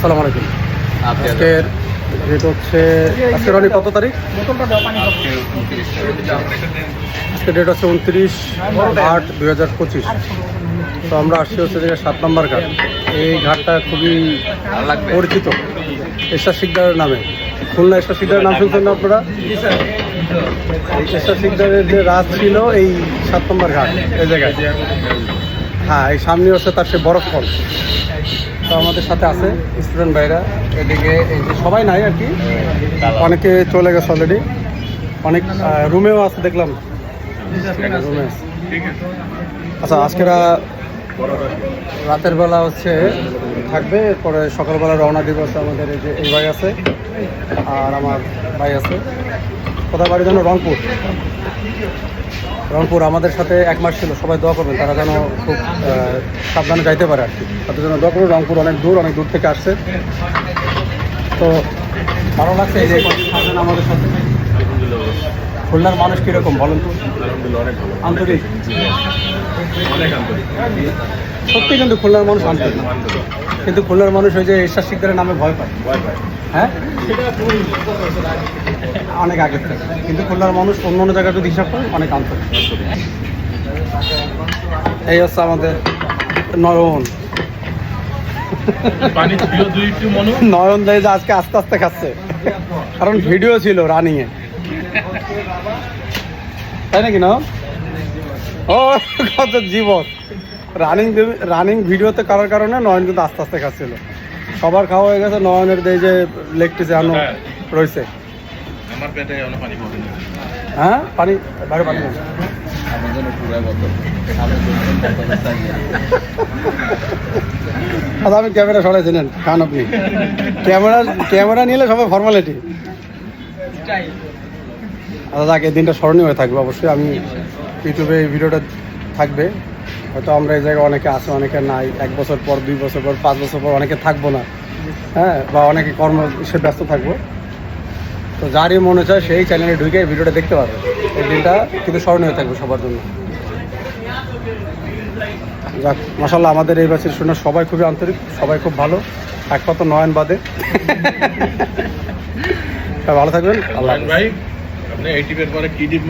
আসসালামু আলাইকুম। আজকের ডেট হচ্ছে আজকের অনেক কত তারিখ? আজকের ডেট হচ্ছে 29/8/2025। তো আমরা আসছি হচ্ছে যে 7 নম্বর ঘাট। এই ঘাটটা খুবই পরিচিত এরশাদ শিকদারের নামে। খুলনা এরশাদ শিকদারের নাম শুনছেন না আপনারা? এই এরশাদ শিকদারের যে রাজ ছিল এই 7 নম্বর ঘাট এই জায়গায়। হ্যাঁ, এই সামনে হচ্ছে তার সে বরফ ফল। তো আমাদের সাথে আছে স্টুডেন্ট ভাইরা, এদিকে এই যে সবাই নাই আর কি, অনেকে চলে গেছে অলরেডি, অনেক রুমেও আছে দেখলাম, রুমে আছে। আচ্ছা, আজকেরা রাতের বেলা হচ্ছে থাকবে, এরপরে সকালবেলা রওনা দিব। হচ্ছে আমাদের এই যে এই ভাই আছে আর আমার ভাই আছে। কোথায় বাড়ি যেন? রংপুর। রংপুর আমাদের সাথে 1 মাস ছিল। সবাই দোয়া করবেন তারা যেন খুব সাবধানে যাইতে পারে আর কি, তাদের জন্য দোয়া করুন। রংপুর অনেক দূর থেকে আসছে, তো ভালো লাগছে এই যে আমাদের সাথে। খুলনার মানুষ কীরকম বলেন তো? আন্তরিক, সত্যি। কিন্তু খুলনার মানুষ আন্তরিক, কিন্তু খুলনার মানুষ ওই যে এরশাদ শিকদারের নামে ভয় পায়। হ্যাঁ, অনেক আগে থেকে। কিন্তু খুলনার মানুষ অন্য অন্য জায়গায় যদি হিসাব করে অনেক আন্তরিক। এই হচ্ছে আমাদের নয়ন। নয়ন দেয় যে আজকে আস্তে আস্তে খাচ্ছে, কারণ ভিডিও ছিল রানিংয়ে, তাই নাকি না? ও কত জীবন! রানিং ভিডিওতে করার কারণে নয়ন কিন্তু আস্তে আস্তে খাচ্ছিল। সবার খাওয়া হয়ে গেছে, নয়নের দেয় যে লেগ পিসে আনো রয়েছে। হ্যাঁ, পানি বাইরে, পানি আচ্ছা, আমি ক্যামেরা সরাইছি, নেন খান আপনি। ক্যামেরা নিলে সবাই ফর্মালিটি। আচ্ছা, যাক, এই দিনটা স্মরণীয় হয়ে থাকবে অবশ্যই। আমি ইউটিউবে এই ভিডিওটা থাকবে, হয়তো আমরা এই জায়গায় অনেকে আছে, অনেকে নাই। 1 বছর পর, 2 বছর পর, 5 বছর পর অনেকে থাকবো না, হ্যাঁ, বা অনেকে কর্ম সে ব্যস্ত থাকবো। তো যারই মনে চায় সেই চ্যানেলে ঢুকে এই ভিডিওটা দেখতে পারবে। এই দিনটা কিন্তু স্মরণীয় থাকবে সবার জন্য। যাক, মাশাআল্লাহ, আমাদের এই ব্যাচের শুনে সবাই খুবই আন্তরিক, সবাই খুব ভালো, একমাত্র নয়ন বাদে। ভালো থাকবেন। আল্লাহ ভাই, আপনি 80 এর পরে কি ডিপ